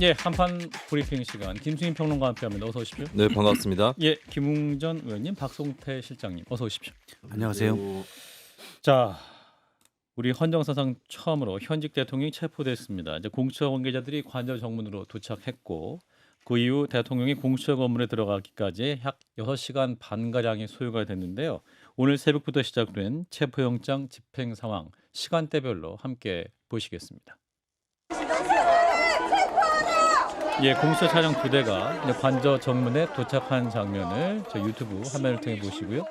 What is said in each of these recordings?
예, 한판 브리핑 시간 김수인 평론가와 함께합니다. 어서 오십시오. 네, 반갑습니다. 예, 김웅전 의원님, 박송태 실장님, 어서 오십시오. 안녕하세요. 자, 우리 헌정사상 처음으로 현직 대통령이 체포됐습니다. 이제 공수처 관계자들이 관저 정문으로 도착했고 그 이후 대통령이 공수처 건물에 들어가기까지 약 6시간 반 가량이 소요가 됐는데요. 오늘 새벽부터 시작된 체포영장 집행 상황 시간대별로 함께 보시겠습니다. 예, 공수처 차량 2대가 관저 정문에 도착한 장면을 저 유튜브 화면을 통해 보시고요.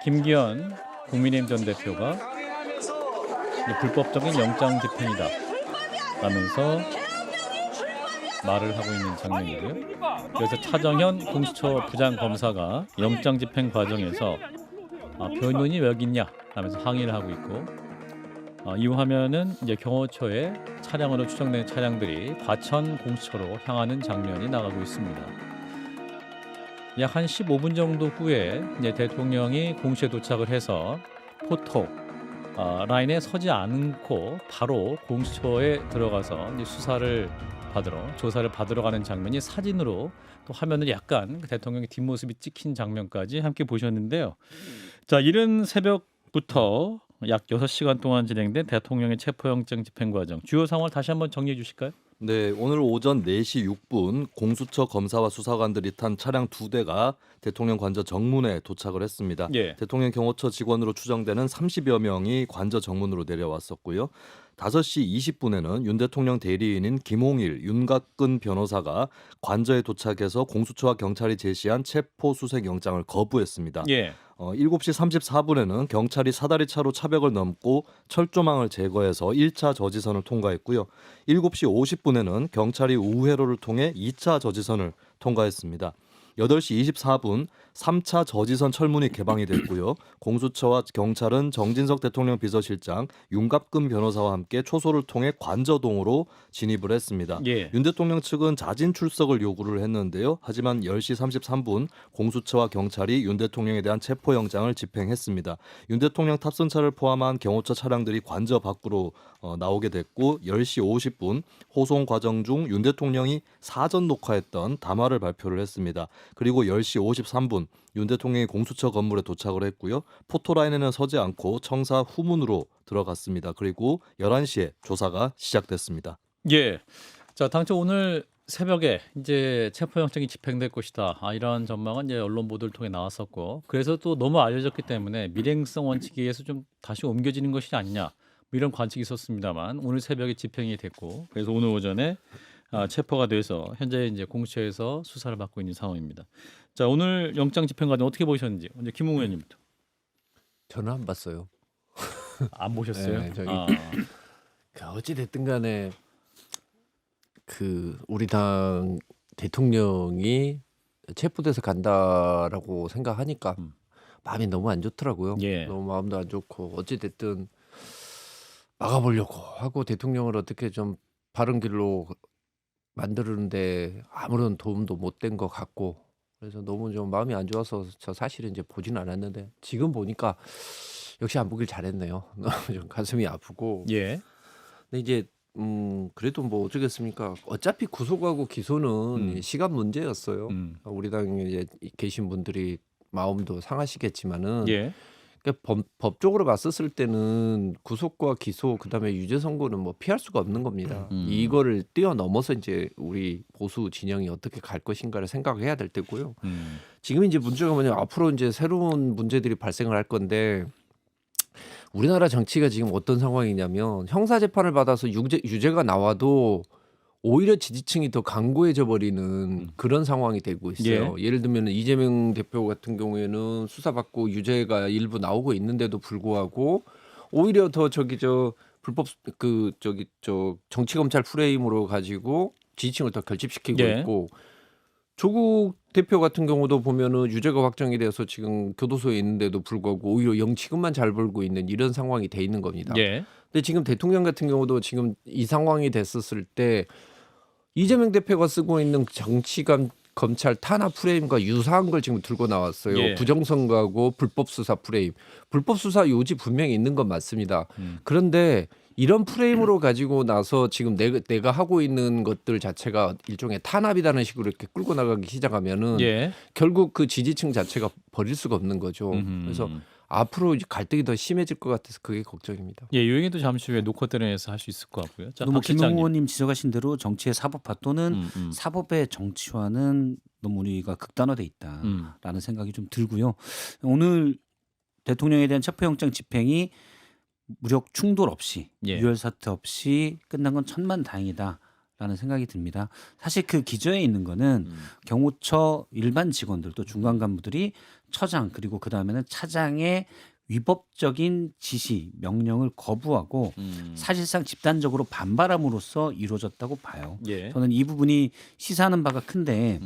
김기현 국민의힘 전 대표가 불법적인 영장 집행이다 라면서 말을 하고 있는 장면이고요. 그래서 차정현 공수처 부장검사가 영장 집행 과정에서 변호인이 왜 여기 있냐 라면서 항의를 하고 있고 이 화면은 이제 경호처의 차량으로 추정되는 차량들이 과천 공수처로 향하는 장면이 나가고 있습니다. 약 한 15분 정도 후에 이제 대통령이 공수처에 도착을 해서 포토 라인에 서지 않고 바로 공수처에 들어가서 이제 수사를 받으러 조사를 받으러 가는 장면이 사진으로 또 화면을 약간 대통령의 뒷모습이 찍힌 장면까지 함께 보셨는데요. 자, 이른 새벽부터 약 6시간 동안 진행된 대통령의 체포영장 집행 과정 주요 상황을 다시 한번 정리해 주실까요? 네, 오늘 오전 4시 6분 공수처 검사와 수사관들이 탄 차량 2대가 대통령 관저 정문에 도착을 했습니다. 예. 대통령 경호처 직원으로 추정되는 30여 명이 관저 정문으로 내려왔었고요. 5시 20분에는 윤 대통령 대리인인 김홍일, 윤곽근 변호사가 관저에 도착해서 공수처와 경찰이 제시한 체포 수색 영장을 거부했습니다. 예. 7시 34분에는 경찰이 사다리차로 차벽을 넘고 철조망을 제거해서 1차 저지선을 통과했고요. 7시 50분에는 경찰이 우회로를 통해 2차 저지선을 통과했습니다. 8시 24분 3차 저지선 철문이 개방이 됐고요. 공수처와 경찰은 정진석 대통령 비서실장, 윤갑근 변호사와 함께 초소를 통해 관저동으로 진입을 했습니다. 예. 윤 대통령 측은 자진 출석을 요구를 했는데요. 하지만 10시 33분 공수처와 경찰이 윤 대통령에 대한 체포영장을 집행했습니다. 윤 대통령 탑승차를 포함한 경호처 차량들이 관저 밖으로 나오게 됐고 10시 50분 호송 과정 중 윤 대통령이 사전 녹화했던 담화를 발표를 했습니다. 그리고 10시 53분 윤 대통령이 공수처 건물에 도착을 했고요. 포토라인에는 서지 않고 청사 후문으로 들어갔습니다. 그리고 11시에 조사가 시작됐습니다. 예. 자, 당초 오늘 새벽에 이제 체포영장이 집행될 것이다. 이런 전망은 이제 언론 보도를 통해 나왔었고, 그래서 또 너무 알려졌기 때문에 밀행성 원칙에 의해서 좀 다시 옮겨지는 것이 아니냐 뭐 이런 관측이 있었습니다만 오늘 새벽에 집행이 됐고, 그래서 오늘 오전에 체포가 돼서 현재 이제 공수처에서 수사를 받고 있는 상황입니다. 자, 오늘 영장 집행 과정 어떻게 보셨는지 먼저 김웅 의원님부터. 저는 안 봤어요. 안 보셨어요? 네, 저기 어찌 됐든 간에 그 우리 당 대통령이 체포돼서 간다라고 생각하니까 마음이 너무 안 좋더라고요. 예. 너무 마음도 안 좋고 어찌 됐든 막아보려고 하고 대통령을 어떻게 좀 바른 길로 만드는데 아무런 도움도 못 된 것 같고, 그래서 너무 좀 마음이 안 좋아서 저 사실은 이제 보진 않았는데 지금 보니까 역시 안 보길 잘했네요. 좀 가슴이 아프고. 예. 근데 이제 그래도 뭐 어쩌겠습니까? 어차피 구속하고 기소는 시간 문제였어요. 우리 당에 이제 계신 분들이 마음도 상하시겠지만은 예. 그러니까 법적으로 봤었을 때는 구속과 기소 그다음에 유죄 선고는 뭐 피할 수가 없는 겁니다. 이거를 뛰어넘어서 이제 우리 보수 진영이 어떻게 갈 것인가를 생각해야 될 때고요. 지금 이제 문제가 뭐냐면 앞으로 이제 새로운 문제들이 발생을 할 건데, 우리나라 정치가 지금 어떤 상황이냐면 형사 재판을 받아서 유죄가 나와도 오히려 지지층이 더 강고해져 버리는 그런 상황이 되고 있어요. 예를 들면 이재명 대표 같은 경우에는 수사받고 유죄가 일부 나오고 있는데도 불구하고 오히려 더 불법 정치 검찰 프레임으로 가지고 지지층을 더 결집시키고 있고, 조국 대표 같은 경우도 보면은 유죄가 확정이 돼서 지금 교도소에 있는데도 불구하고 오히려 영치금만 잘 벌고 있는 이런 상황이 돼 있는 겁니다. 근데 지금 대통령 같은 경우도 지금 이 상황이 됐었을 때 이재명 대표가 쓰고 있는 검찰 탄압 프레임과 유사한 걸 지금 들고 나왔어요. 부정선거하고 불법 수사 프레임. 불법 수사 요지 분명히 있는 건 맞습니다. 그런데 이런 프레임으로 가지고 나서 지금 내가 하고 있는 것들 자체가 일종의 탄압이라는 식으로 이렇게 끌고 나가기 시작하면은 예. 결국 그 지지층 자체가 버릴 수가 없는 거죠. 음흠. 그래서 앞으로 이제 갈등이 더 심해질 것 같아서 그게 걱정입니다. 예, 이 얘기도 잠시 후에 노컷들에서 할 수 있을 것 같고요. 자, 너무 박 실장님. 김웅 의원님 지적하신 대로 정치의 사법화 또는 사법의 정치화는 너무 우리가 극단화돼 있다라는 생각이 좀 들고요. 오늘 대통령에 대한 체포영장 집행이 무력 충돌 없이 예. 유혈 사태 없이 끝난 건 천만다행이다라는 생각이 듭니다. 사실 그 기저에 있는 거는 경호처 일반 직원들 또 중간 간부들이 처장 그리고 그 다음에는 차장의 위법적인 지시 명령을 거부하고 사실상 집단적으로 반발함으로써 이루어졌다고 봐요. 예. 저는 이 부분이 시사하는 바가 큰데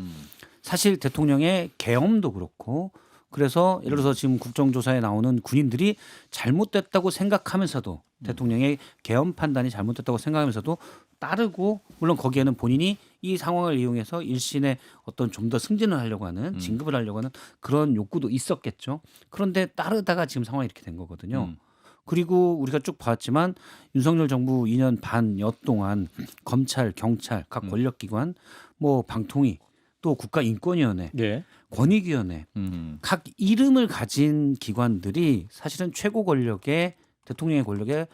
사실 대통령의 계엄도 그렇고 그래서 예를 들어서 지금 국정조사에 나오는 군인들이 잘못됐다고 생각하면서도 대통령의 계엄 판단이 잘못됐다고 생각하면서도 따르고 물론 거기에는 본인이 이 상황을 이용해서 일신의 어떤 좀 더 승진을 하려고 하는 진급을 하려고 하는 그런 욕구도 있었겠죠. 그런데 따르다가 지금 상황이 이렇게 된 거거든요. 그리고 우리가 쭉 봤지만 윤석열 정부 2년 반여 동안 검찰, 경찰, 각 권력기관, 뭐 방통위, 또 국가인권위원회, 예. 권익위원회 각 이름을 가진 기관들이 사실은 최고 권력의 대통령의 권력에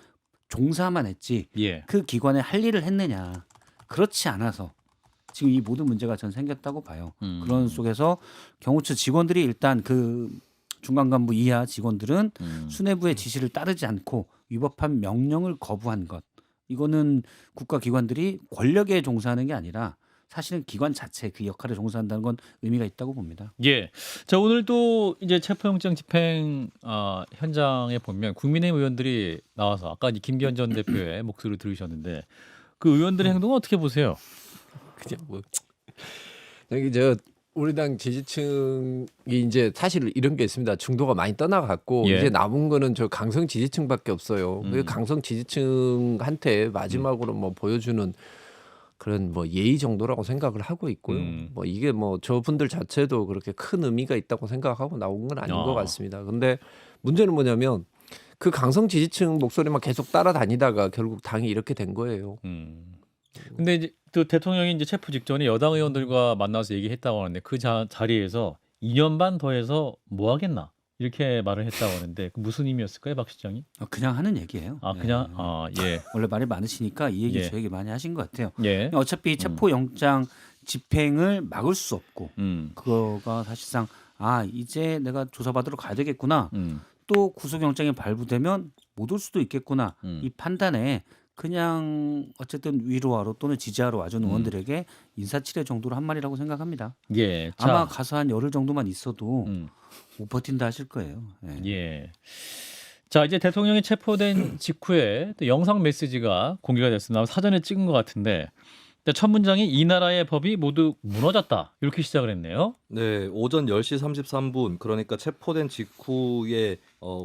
종사만 했지 예. 그 기관에 할 일을 했느냐 그렇지 않아서 지금 이 모든 문제가 전 생겼다고 봐요. 그런 속에서 경호처 직원들이 일단 그 중간 간부 이하 직원들은 수뇌부의 지시를 따르지 않고 위법한 명령을 거부한 것 이거는 국가기관들이 권력에 종사하는 게 아니라 사실은 기관 자체 그 역할에 종사한다는 건 의미가 있다고 봅니다. 예. 자, 오늘도 이제 체포영장 집행 현장에 보면 국민의힘 의원들이 나와서 아까 이제 김기현 전 대표의 목소리를 들으셨는데 그 의원들의 행동은 어떻게 보세요? 그냥 뭐 여기 우리 당 지지층이 이제 사실 이런 게 있습니다. 중도가 많이 떠나갔고 예. 이제 남은 거는 저 강성 지지층밖에 없어요. 그 강성 지지층한테 마지막으로 뭐 보여주는 그런 뭐 예의 정도라고 생각을 하고 있고요. 뭐 이게 뭐 저분들 자체도 그렇게 큰 의미가 있다고 생각하고 나온 건 아닌 것 같습니다. 근데 문제는 뭐냐면 그 강성 지지층 목소리만 계속 따라다니다가 결국 당이 이렇게 된 거예요. 근데 이제 또 대통령이 이제 체포 직전에 여당 의원들과 만나서 얘기했다고 하는데 그 자리에서 2년 반 더해서 뭐 하겠나 이렇게 말을 했다고 하는데 그 무슨 의미였을까요, 박 실장님? 그냥 하는 얘기예요. 아 네. 그냥 예. 원래 말이 많으시니까 이 얘기 예. 저 얘기 많이 하신 것 같아요. 예. 어차피 체포영장 집행을 막을 수 없고 그거가 사실상 이제 내가 조사받으러 가야 되겠구나. 또 구속영장이 발부되면 못 올 수도 있겠구나. 이 판단에 그냥 어쨌든 위로하러 또는 지지하러 와준 의원들에게 인사치레 정도로 한 말이라고 생각합니다. 예. 아마 자, 가서 한 열흘 정도만 있어도 못 버틴다 하실 거예요. 예. 예. 자, 이제 대통령이 체포된 직후에 또 영상 메시지가 공개가 됐습니다. 사전에 찍은 것 같은데 첫 문장이 이 나라의 법이 모두 무너졌다 이렇게 시작을 했네요. 네, 오전 10시 33분 그러니까 체포된 직후에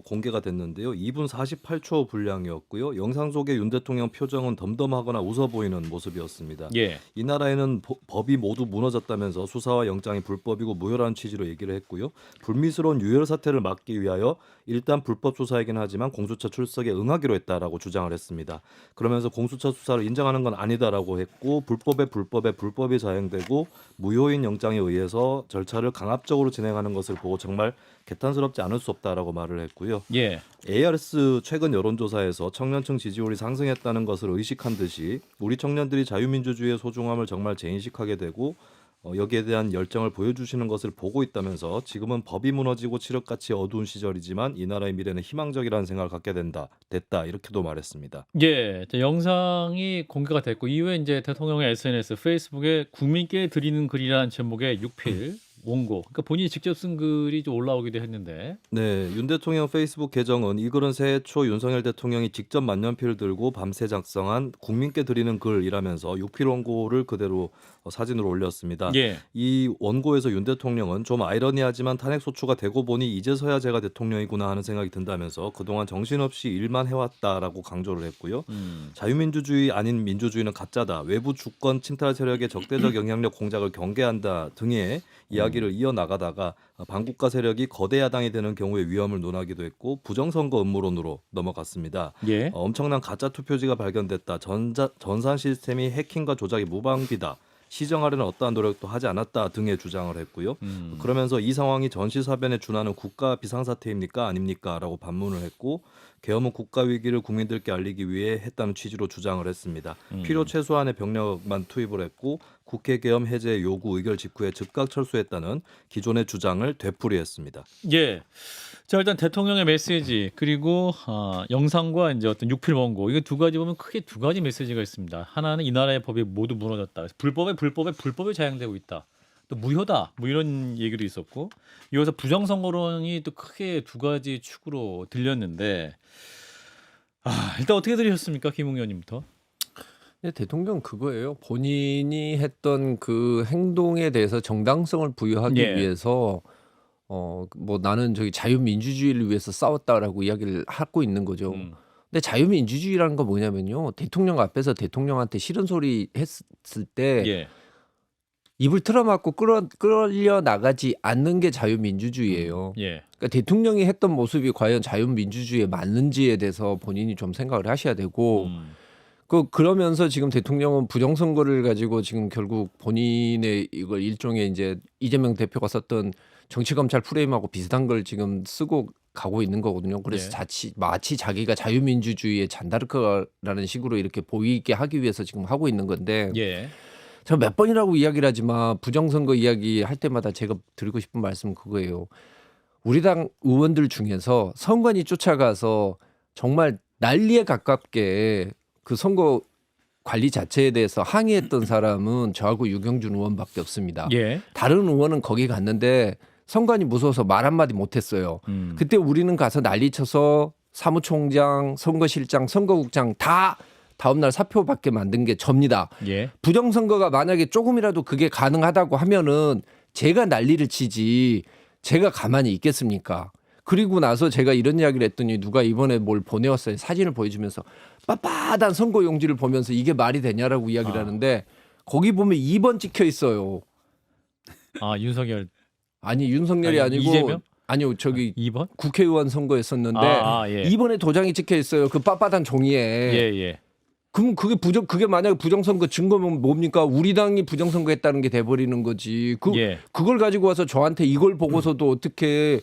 공개가 됐는데요. 2분 48초 분량이었고요. 영상 속의 윤 대통령 표정은 덤덤하거나 웃어 보이는 모습이었습니다. 예. 이 나라에는 법이 모두 무너졌다면서 수사와 영장이 불법이고 무효라는 취지로 얘기를 했고요. 불미스러운 유혈 사태를 막기 위하여 일단 불법 수사이긴 하지만 공수처 출석에 응하기로 했다라고 주장을 했습니다. 그러면서 공수처 수사를 인정하는 건 아니다라고 했고 불법이 자행되고 무효인 영장에 의해서 절차를 강압적으로 진행하는 것을 보고 정말 개탄스럽지 않을 수 없다라고 말을 했고요. 예. ARS 최근 여론조사에서 청년층 지지율이 상승했다는 것을 의식한 듯이 우리 청년들이 자유민주주의의 소중함을 정말 재인식하게 되고 여기에 대한 열정을 보여주시는 것을 보고 있다면서 지금은 법이 무너지고 칠흑같이 어두운 시절이지만 이 나라의 미래는 희망적이라는 생각을 갖게 됐다 이렇게도 말했습니다. 예. 자, 영상이 공개가 됐고 이후에 이제 대통령의 SNS, 페이스북에 국민께 드리는 글이라는 제목의 6필 원고. 그러니까 본인이 직접 쓴 글이 좀 올라오기도 했는데. 네, 윤 대통령 페이스북 계정은 이 글은 새해 초 윤석열 대통령이 직접 만년필을 들고 밤새 작성한 국민께 드리는 글이라면서 6필 원고를 그대로 사진으로 올렸습니다. 예. 이 원고에서 윤 대통령은 좀 아이러니하지만 탄핵 소추가 되고 보니 이제서야 제가 대통령이구나 하는 생각이 든다면서 그동안 정신없이 일만 해왔다라고 강조를 했고요. 자유민주주의 아닌 민주주의는 가짜다. 외부 주권 침탈 세력의 적대적 영향력 공작을 경계한다 등의 이야기를 이야기를 이어나가다가 반국가 세력이 거대 야당이 되는 경우의 위험을 논하기도 했고 부정선거 음모론으로 넘어갔습니다. 예. 엄청난 가짜 투표지가 발견됐다. 전산 시스템이 해킹과 조작이 무방비다. 시정하려는 어떠한 노력도 하지 않았다 등의 주장을 했고요. 그러면서 이 상황이 전시사변에 준하는 국가 비상사태입니까 아닙니까? 라고 반문을 했고 계엄은 국가 위기를 국민들께 알리기 위해 했다는 취지로 주장을 했습니다. 필요 최소한의 병력만 투입을 했고 국회 계엄 해제 요구 의결 직후에 즉각 철수했다는 기존의 주장을 되풀이했습니다. 예. 자 일단 대통령의 메시지 그리고 영상과 이제 어떤 육필 원고 이거 두 가지 보면 크게 두 가지 메시지가 있습니다. 하나는 이 나라의 법이 모두 무너졌다. 불법에 자행되고 있다. 또 무효다. 뭐 이런 얘기도 있었고 여기서 부정선거론이 또 크게 두 가지 축으로 들렸는데 일단 어떻게 들으셨습니까, 김웅 의원님부터? 네, 대통령 그거예요. 본인이 했던 그 행동에 대해서 정당성을 부여하기 예. 위해서 뭐 나는 저기 자유민주주의를 위해서 싸웠다라고 이야기를 하고 있는 거죠. 근데 자유민주주의라는 건 뭐냐면요. 대통령 앞에서 대통령한테 싫은 소리 했을 때 예. 입을 틀어막고 끌려 나가지 않는 게 자유민주주의예요. 예. 그러니까 대통령이 했던 모습이 과연 자유민주주의에 맞는지에 대해서 본인이 좀 생각을 하셔야 되고 그러면서 지금 대통령은 부정선거를 가지고 지금 결국 본인의 이걸 일종의 이제 이재명 대표가 썼던 정치검찰 프레임하고 비슷한 걸 지금 쓰고 가고 있는 거거든요. 그래서 마치 자기가 자유민주주의의 잔다르크라는 식으로 이렇게 보이게 하기 위해서 지금 하고 있는 건데 예. 제가 몇 번이라고 이야기를 하지만 부정선거 이야기 할 때마다 제가 드리고 싶은 말씀은 그거예요. 우리 당 의원들 중에서 선관위 쫓아가서 정말 난리에 가깝게 그 선거 관리 자체에 대해서 항의했던 사람은 저하고 유경준 의원밖에 없습니다. 예. 다른 의원은 거기 갔는데 선관위 무서워서 말 한마디 못했어요. 그때 우리는 가서 난리쳐서 사무총장, 선거실장, 선거국장 다 다음날 사표받게 만든 게 접니다. 예. 부정선거가 만약에 조금이라도 그게 가능하다고 하면은 제가 난리를 치지 제가 가만히 있겠습니까? 그리고 나서 제가 이런 이야기를 했더니 누가 이번에 뭘 보내왔어요. 사진을 보여주면서 빳빳한 선거 용지를 보면서 이게 말이 되냐라고 이야기를 하는데 거기 보면 2번 찍혀 있어요. 윤석열 아니 윤석열이 아니고 이재명? 아니요 저기 2번? 국회의원 선거였었는데 예. 2번에 도장이 찍혀 있어요. 그 빳빳한 종이에. 예. 그럼 그게 만약에 부정선거 증거면 뭡니까? 우리 당이 부정선거했다는 게 돼버리는 거지. 그걸 가지고 와서 저한테 이걸 보고서도 어떻게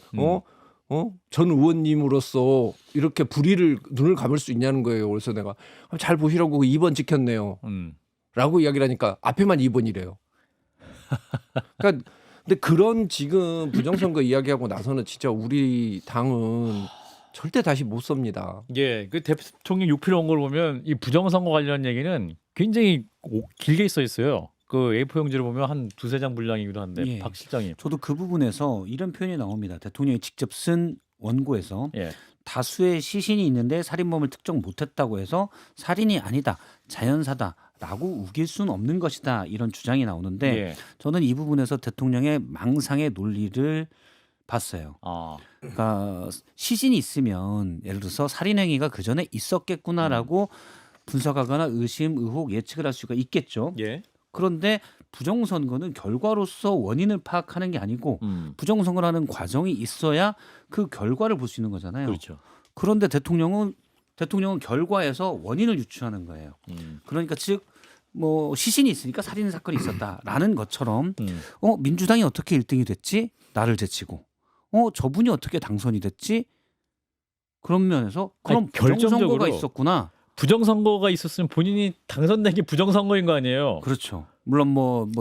전 의원님으로서 이렇게 불의를 눈을 감을 수 있냐는 거예요. 그래서 내가 잘 보시라고 2번 찍혔네요. 라고 이야기를 하니까 앞에만 2번이래요. 그러니까 근데 그런 지금 부정선거 이야기하고 나서는 진짜 우리 당은 절대 다시 못 섭니다. 예, 그 대통령 육필 온 걸 보면 이 부정선거 관련 얘기는 굉장히 길게 써 있어요. 그 A4 용지를 보면 한 두세 장 분량이기도 한데 예. 박 실장님. 저도 그 부분에서 이런 표현이 나옵니다. 대통령이 직접 쓴 원고에서 예. 다수의 시신이 있는데 살인범을 특정 못했다고 해서 살인이 아니다, 자연사다라고 우길 수는 없는 것이다 이런 주장이 나오는데 예. 저는 이 부분에서 대통령의 망상의 논리를 봤어요. 그러니까 시신이 있으면 예를 들어서 살인 행위가 그 전에 있었겠구나라고 분석하거나 의심, 의혹, 예측을 할 수가 있겠죠. 예. 그런데 부정선거는 결과로서 원인을 파악하는 게 아니고 부정선거라는 과정이 있어야 그 결과를 볼 수 있는 거잖아요. 그렇죠. 그런데 대통령은 결과에서 원인을 유추하는 거예요. 그러니까 즉 뭐 시신이 있으니까 살인 사건이 있었다라는 것처럼 민주당이 어떻게 1등이 됐지? 나를 제치고 저분이 어떻게 당선이 됐지? 그런 면에서 그럼 부정선거가 결정적으로 있었구나. 부정선거가 있었으면 본인이 당선된 게 부정선거인 거 아니에요? 그렇죠. 물론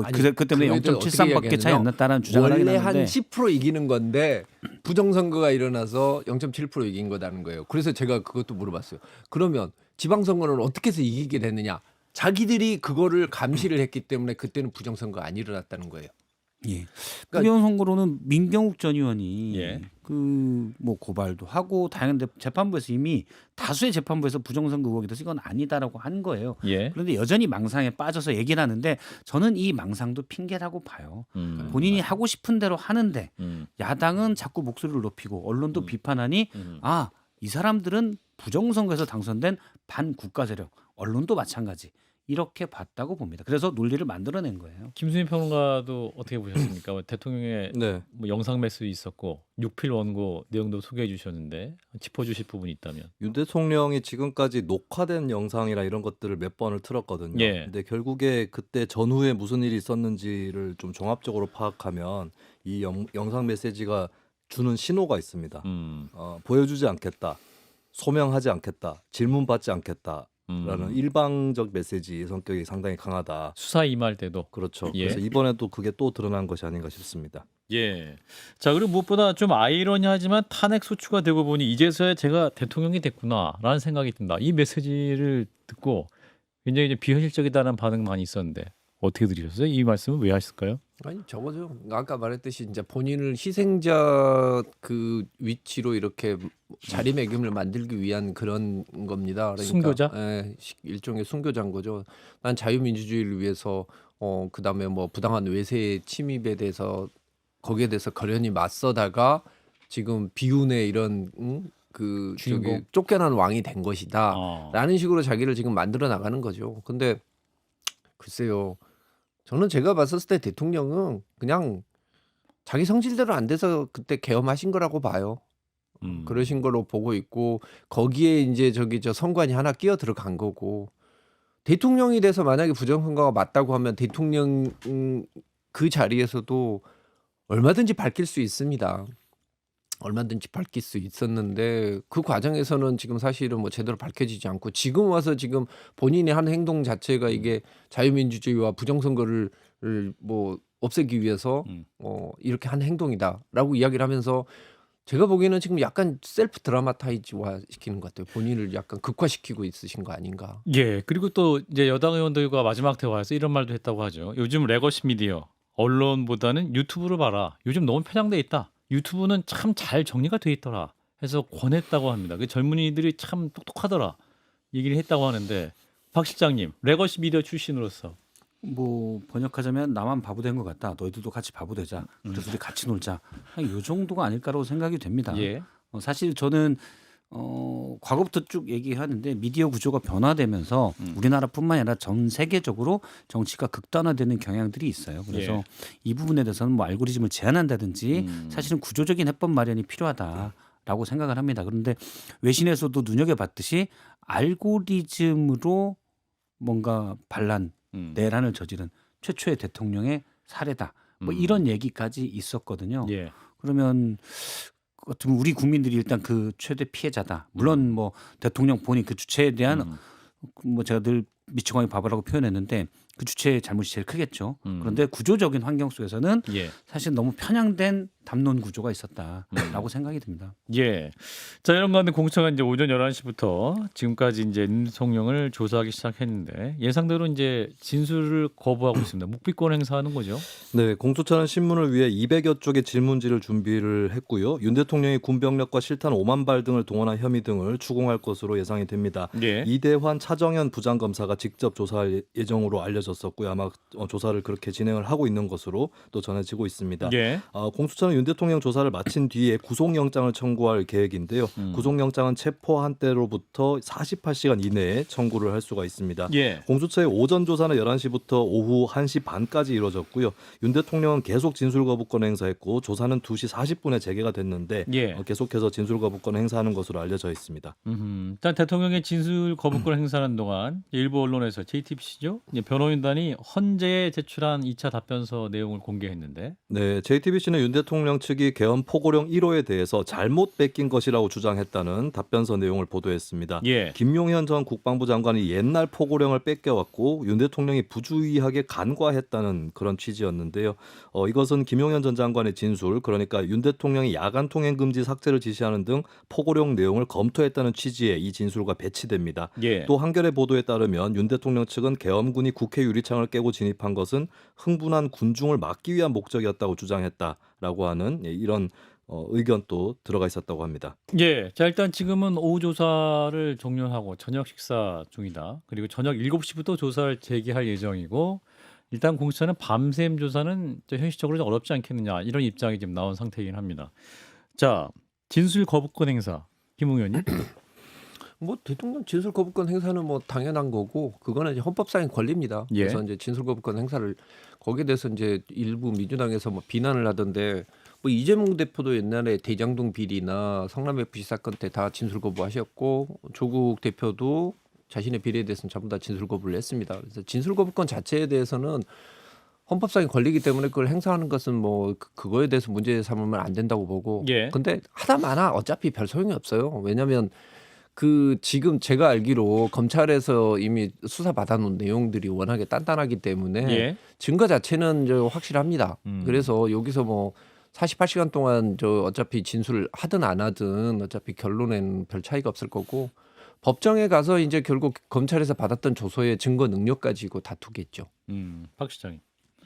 아니, 그 때문에 그래도 0.73밖에 차이 안 났다는 주장을 하긴 원래 한 하는데 10% 이기는 건데 부정선거가 일어나서 0.7% 이긴 거다는 거예요. 그래서 제가 그것도 물어봤어요. 그러면 지방선거는 어떻게 해서 이기게 됐느냐? 자기들이 그거를 감시를 했기 때문에 그때는 부정선거가 안 일어났다는 거예요. 예. 그러니까 부연 선거로는 민경욱 전 의원이 예. 그 뭐 고발도 하고 다양한 재판부에서 이미 다수의 재판부에서 부정선거 의혹이 돼서 이건 아니다라고 한 거예요. 예. 그런데 여전히 망상에 빠져서 얘기를 하는데 저는 이 망상도 핑계라고 봐요. 본인이 하고 싶은 대로 하는데 야당은 자꾸 목소리를 높이고 언론도 비판하니 이 사람들은 부정선거에서 당선된 반국가 세력, 언론도 마찬가지. 이렇게 봤다고 봅니다. 그래서 논리를 만들어낸 거예요. 김수민 평론가도 어떻게 보셨습니까? 뭐 대통령의 네. 뭐 영상 메시지 있었고 6필 원고 내용도 소개해 주셨는데 짚어주실 부분이 있다면. 윤 대통령이 지금까지 녹화된 영상이나 이런 것들을 몇 번을 틀었거든요. 예. 근데 결국에 그때 전후에 무슨 일이 있었는지를 좀 종합적으로 파악하면 이 영상 메시지가 주는 신호가 있습니다. 보여주지 않겠다, 소명하지 않겠다, 질문받지 않겠다. 라는 일방적 메시지 성격이 상당히 강하다. 수사 임할 때도. 그렇죠. 예. 그래서 이번에도 그게 또 드러난 것이 아닌가 싶습니다. 예. 자, 그리고 무엇보다 좀 아이러니하지만 탄핵 소추가 되고 보니 이제서야 제가 대통령이 됐구나라는 생각이 든다. 이 메시지를 듣고 굉장히 이제 비현실적이다는 반응 많이 있었는데 어떻게 들으셨어요? 이 말씀은 왜 하실까요? 아니 저거죠. 아까 말했듯이 이제 본인을 희생자 그 위치로 이렇게 자리매김을 만들기 위한 그런 겁니다. 그러니까, 순교자? 예, 일종의 순교자인 거죠. 난 자유민주주의를 위해서 그다음에 뭐 부당한 외세 침입에 대해서 거기에 대해서 거련히 맞서다가 지금 비운의 이런 그 주인공? 저기 쫓겨난 왕이 된 것이다. 라는 식으로 자기를 지금 만들어 나가는 거죠. 근데 글쎄요. 저는 제가 봤었을 때 대통령은 그냥 자기 성질대로 안 돼서 그때 계엄하신 거라고 봐요. 그러신 걸로 보고 있고 거기에 이제 저 선관이 하나 끼어 들어간 거고 대통령이 돼서 만약에 부정선거가 맞다고 하면 대통령 그 자리에서도 얼마든지 밝힐 수 있습니다. 얼마든지 밝힐 수 있었는데 그 과정에서는 지금 사실은 뭐 제대로 밝혀지지 않고 지금 와서 지금 본인의 한 행동 자체가 이게 자유민주주의와 부정선거를 뭐 없애기 위해서 이렇게 한 행동이다라고 이야기를 하면서 제가 보기에는 지금 약간 셀프 드라마타이즈화 시키는 것 같아요. 본인을 약간 극화시키고 있으신 거 아닌가. 예. 그리고 또 이제 여당 의원들과 마지막 대화에서 이런 말도 했다고 하죠. 요즘 레거시 미디어 언론보다는 유튜브를 봐라. 요즘 너무 편향돼 있다. 유튜브는 참 잘 정리가 돼 있더라 해서 권했다고 합니다. 그 젊은이들이 참 똑똑하더라 얘기를 했다고 하는데 박 실장님 레거시 미디어 출신으로서 뭐 번역하자면 나만 바보 된 것 같다. 너희들도 같이 바보 되자. 그래서 우리 같이 놀자. 이 정도가 아닐까라고 생각이 됩니다. 예. 사실 저는 과거부터 쭉 얘기하는데 미디어 구조가 변화되면서 우리나라뿐만 아니라 전 세계적으로 정치가 극단화되는 경향들이 있어요. 그래서 예. 이 부분에 대해서는 뭐 알고리즘을 제한한다든지 사실은 구조적인 해법 마련이 필요하다라고 생각을 합니다. 그런데 외신에서도 눈여겨봤듯이 알고리즘으로 뭔가 반란, 내란을 저지른 최초의 대통령의 사례다. 뭐 이런 얘기까지 있었거든요. 예. 그러면 같으면 우리 국민들이 일단 그 최대 피해자다. 물론 뭐 대통령 본인 그 주체에 대한 뭐 제가 늘 미치광이 바보라고 표현했는데 그 주체의 잘못이 제일 크겠죠. 그런데 구조적인 환경 속에서는 예. 사실 너무 편향된 담론 구조가 있었다라고 생각이 듭니다. 예. 자, 이런 가운데 공수처가 이제 오전 11시부터 지금까지 이제 윤 대통령을 조사하기 시작했는데 예상대로 이제 진술을 거부하고 있습니다. 묵비권 행사하는 거죠. 네, 공수처는 신문을 위해 200여 쪽의 질문지를 준비를 했고요. 윤 대통령이 군병력과 실탄 5만 발 등을 동원한 혐의 등을 추궁할 것으로 예상이 됩니다. 예. 이대환 차정현 부장검사가 직접 조사할 예정으로 알려졌었고요. 아마 조사를 그렇게 진행을 하고 있는 것으로 또 전해지고 있습니다. 예. 공수처는 윤 대통령 조사를 마친 뒤에 구속영장을 청구할 계획인데요. 구속영장은 체포한 때로부터 48시간 이내에 청구를 할 수가 있습니다. 예. 공수처의 오전 조사는 11시부터 오후 1시 반까지 이루어졌고요. 윤 대통령은 계속 진술 거부권 행사했고 조사는 2시 40분에 재개가 됐는데 예. 계속해서 진술 거부권 행사하는 것으로 알려져 있습니다. 일단 대통령의 진술 거부권 행사하는 동안 일부 언론에서 JTBC죠. 변호인단이 헌재에 제출한 2차 답변서 내용을 공개했는데 네, JTBC는 윤 대통령 측이 계엄 포고령 1호에 대해서 잘못 뺏긴 것이라고 주장했다는 답변서 내용을 보도했습니다. 예. 김용현 전 국방부 장관이 옛날 포고령을 뺏겨왔고 윤 대통령이 부주의하게 간과했다는 그런 취지였는데요. 이것은 김용현 전 장관의 진술, 그러니까 윤 대통령이 야간 통행 금지 삭제를 지시하는 등 포고령 내용을 검토했다는 취지의 이 진술과 배치됩니다. 예. 또 한겨레 보도에 따르면 윤 대통령 측은 계엄군이 국회 유리창을 깨고 진입한 것은 흥분한 군중을 막기 위한 목적이었다고 주장했다라고 하는 이런 의견도 들어가 있었다고 합니다. 예. 자, 일단 지금은 오후 조사를 종료하고 저녁 식사 중이다. 그리고 저녁 7시부터 조사를 재개할 예정이고 일단 공수처는 밤샘 조사는 현실적으로 좀 어렵지 않겠느냐 이런 입장이 지금 나온 상태이긴 합니다. 자, 진술 거부권 행사 김웅 의원님. 뭐 대통령 진술 거부권 행사는 뭐 당연한 거고 그거는 이제 헌법상의 권리입니다. 예. 그래서 이제 진술 거부권 행사를 거기에 대해서 이제 일부 민주당에서 뭐 비난을 하던데 뭐 이재명 대표도 옛날에 대장동 비리나 성남 FC 사건 때 다 진술 거부하셨고 조국 대표도 자신의 비리에 대해서는 전부 다 진술 거부를 했습니다. 그래서 진술 거부권 자체에 대해서는 헌법상의 권리이기 때문에 그걸 행사하는 것은 뭐 그거에 대해서 문제 삼으면 안 된다고 보고. 예. 근데 하다 마나 어차피 별 소용이 없어요. 왜냐하면 그 지금 제가 알기로 검찰에서 이미 수사 받아놓은 내용들이 워낙에 단단하기 때문에 예. 증거 자체는 저 확실합니다. 음. 그래서 여기서 뭐 48시간 동안 저 어차피 진술을 하든 안 하든 어차피 결론에는 별 차이가 없을 거고 법정에 가서 이제 결국 검찰에서 받았던 조서의 증거 능력 가지고 다투겠죠. 박 시장님.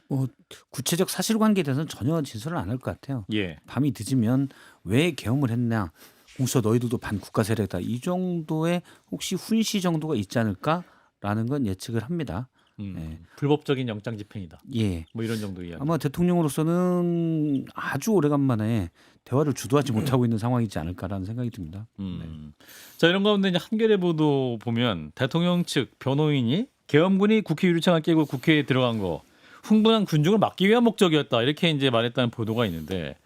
뭐 구체적 사실관계에 대해서는 전혀 진술을 안 할 것 같아요. 예. 밤이 늦으면 왜 계엄을 했냐. 공수처 너희들도 반국가 세력이다. 이 정도의 혹시 훈시 정도가 있지 않을까라는 건 예측을 합니다. 네. 불법적인 영장 집행이다. 예. 뭐 이런 정도 이야기. 아마 대통령으로서는 아주 오래간만에 대화를 주도하지 못하고 있는 상황이지 않을까라는 생각이 듭니다. 자, 이런 가운데 이제 한겨레 보도 보면 대통령 측 변호인이 계엄군이 국회 유리창을 깨고 국회에 들어간 거 흥분한 군중을 막기 위한 목적이었다 이렇게 이제 말했다는 보도가 있는데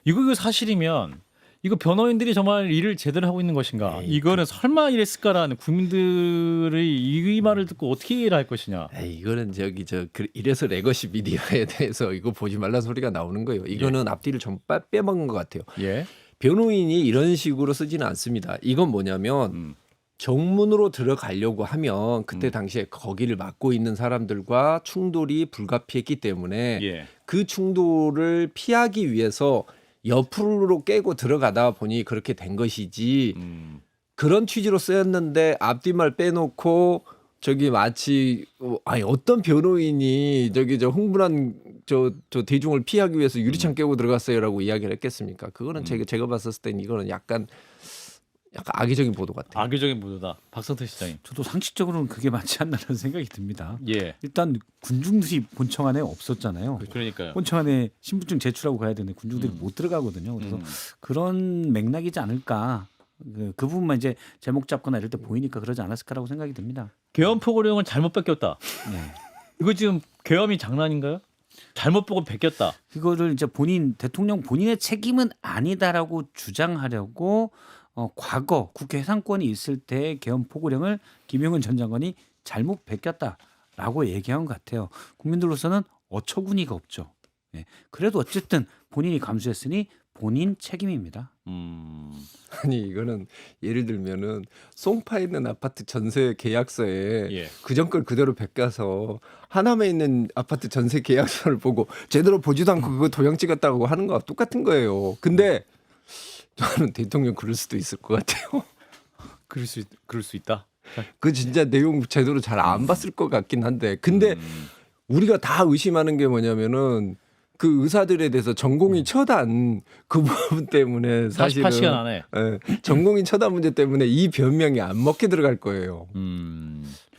이거 사실이면 이거 변호인들이 정말 일을 제대로 하고 있는 것인가? 이거는 설마 이랬을까라는 국민들의 이 말을 듣고 어떻게 이해를 할 것이냐? 이거는 저기 이래서 레거시 미디어에 대해서 이거 보지 말라는 소리가 나오는 거예요. 이거는 앞뒤를 전부 빼먹은 것 같아요. 예. 변호인이 이런 식으로 쓰지는 않습니다. 이건 뭐냐면 정문으로 들어가려고 하면 그때 당시에 거기를 맡고 있는 사람들과 충돌이 불가피했기 때문에 예. 그 충돌을 피하기 위해서 옆으로 깨고 들어가다 보니 그렇게 된 것이지 그런 취지로 쓰였는데 앞뒤말 빼놓고 저기 마치 아니 어떤 변호인이 저기 저 흥분한 저 대중을 피하기 위해서 유리창 깨고 들어갔어요라고 이야기를 했겠습니까? 그거는 제가 봤었을 땐 이거는 약간 악의적인 보도 같아요. 악의적인 보도다. 박성태 시장님. 저도 상식적으로는 그게 맞지 않나라는 생각이 듭니다. 예. 일단 군중들이 본청 안에 없었잖아요. 그러니까요. 본청 안에 신분증 제출하고 가야 되는데 군중들이 못 들어가거든요. 그래서 그런 맥락이지 않을까. 그 부분만 이제 제목 잡거나 이럴 때 보이니까 그러지 않았을까라고 생각이 듭니다. 계엄 포고령을 잘못 뺏겼다. 네. 이거 지금 계엄이 장난인가요? 잘못 보고 베꼈다. 그거를 이제 대통령 본인의 책임은 아니다라고 주장하려고 과거 국회 해상권이 있을 때 계엄 포고령을 김용현 전 장관이 잘못 베꼈다라고 얘기한 것 같아요. 국민들로서는 어처구니가 없죠. 네. 그래도 어쨌든 본인이 감수했으니 본인 책임입니다. 아니 이거는 예를 들면은 송파에 있는 아파트 전세 계약서에 예. 그 전 걸 그대로 베껴서 하남에 있는 아파트 전세 계약서를 보고 제대로 보지도 않고 그거 도장 찍었다고 하는 거와 똑같은 거예요. 근데 저는 대통령 그럴 수도 있을 것 같아요. 그럴 수 있다. 그 진짜 내용 제대로 잘 안 봤을 것 같긴 한데 근데 우리가 다 의심하는 게 뭐냐면은 그 의사들에 대해서 전공의 처단 그 부분 때문에 사실은 48시간 안에. 전공의 처단 문제 때문에 이 변명이 안 먹게 들어갈 거예요.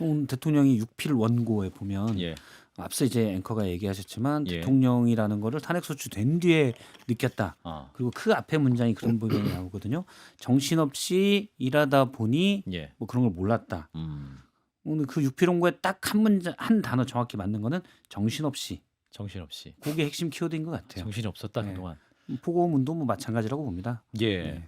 오늘 대통령이 6필 원고에 보면 예. 앞서 이제 앵커가 얘기하셨지만 예. 대통령이라는 거를 탄핵소추 된 뒤에 느꼈다. 아. 그리고 그 앞에 문장이 그런 부분이 나오거든요. 정신없이 일하다 보니 예. 뭐 그런 걸 몰랐다. 오늘 그 6필 원고에 딱 한 단어 정확히 맞는 거는 정신없이. 정신없이. 그게 핵심 키워드인 것 같아요. 정신이 없었다 네. 그동안. 포고문도 뭐 마찬가지라고 봅니다. 예. 네.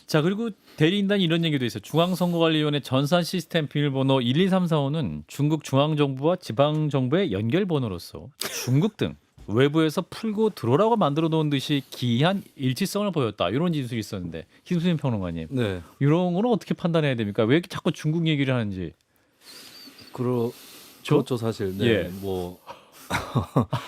자, 그리고 대리인단이 이런 얘기도 있어요. 중앙선거관리위원회 전산 시스템 비밀번호 12345는 중국 중앙정부와 지방정부의 연결번호로서 중국 등 외부에서 풀고 들어오라고 만들어 놓은 듯이 기이한 일치성을 보였다. 이런 지술이 있었는데 김수민 평론가님. 네. 이런 거는 어떻게 판단해야 됩니까? 왜 이렇게 자꾸 중국 얘기를 하는지. 그렇죠 사실. 네. 예. 뭐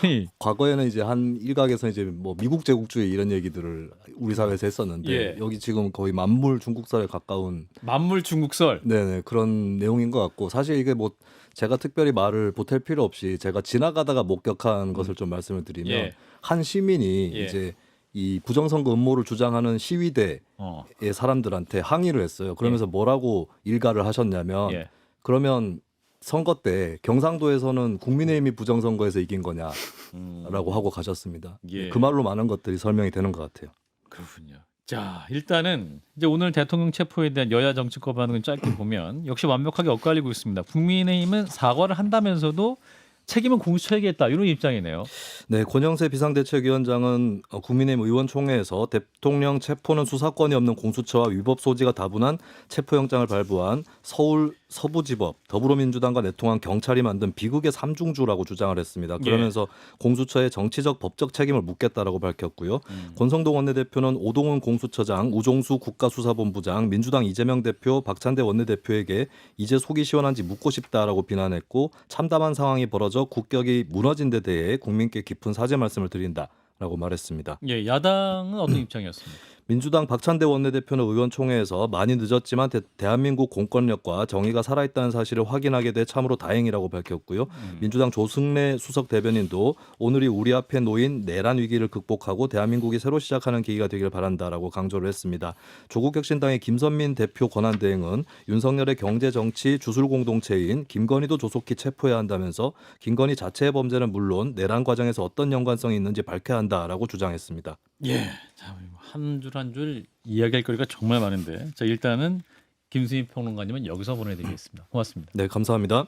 아니, 과거에는 이제 한 일각에서 이제 뭐 미국 제국주의 이런 얘기들을 우리 사회에서 했었는데 예. 여기 지금 거의 만물 중국설에 가까운 만물 중국설. 네네 그런 내용인 것 같고 사실 이게 뭐 제가 특별히 말을 보탤 필요 없이 제가 지나가다가 목격한 것을 좀 말씀을 드리면 예. 한 시민이 예. 이제 이 부정선거 음모를 주장하는 시위대의 사람들한테 항의를 했어요. 그러면서 뭐라고 일가를 하셨냐면 예. 그러면 선거 때 경상도에서는 국민의힘이 부정선거에서 이긴 거냐라고 하고 가셨습니다. 예. 그 말로 많은 것들이 설명이 되는 것 같아요. 그렇군요. 자, 일단은 이제 오늘 대통령 체포에 대한 여야 정치권 반응을 짧게 보면 역시 완벽하게 엇갈리고 있습니다. 국민의힘은 사과를 한다면서도 책임은 공수처에게 했다 이런 입장이네요. 네, 권영세 비상대책위원장은 국민의힘 의원총회에서 대통령 체포는 수사권이 없는 공수처와 위법 소지가 다분한 체포영장을 발부한 서울 서부지법, 더불어민주당과 내통한 경찰이 만든 비극의 삼중주라고 주장을 했습니다. 그러면서 공수처의 정치적 법적 책임을 묻겠다라고 밝혔고요. 권성동 원내대표는 오동훈 공수처장, 우종수 국가수사본부장, 민주당 이재명 대표, 박찬대 원내대표에게 이제 속이 시원한지 묻고 싶다라고 비난했고 참담한 상황이 벌어져 국격이 무너진 데 대해 국민께 깊은 사죄 말씀을 드린다라고 말했습니다. 예, 야당은 어떤 입장이었습니까? 민주당 박찬대 원내대표는 의원총회에서 많이 늦었지만 대한민국 공권력과 정의가 살아있다는 사실을 확인하게 돼 참으로 다행이라고 밝혔고요. 민주당 조승래 수석 대변인도 오늘이 우리 앞에 놓인 내란 위기를 극복하고 대한민국이 새로 시작하는 계기가 되길 바란다라고 강조를 했습니다. 조국혁신당의 김선민 대표 권한대행은 윤석열의 경제정치 주술공동체인 김건희도 조속히 체포해야 한다면서 김건희 자체의 범죄는 물론 내란 과정에서 어떤 연관성이 있는지 밝혀야 한다라고 주장했습니다. 예, 자, 한 줄 한 줄 이야기할 거리가 정말 많은데, 자 일단은 김수희 평론가님은 여기서 보내드리겠습니다. 고맙습니다. 네, 감사합니다.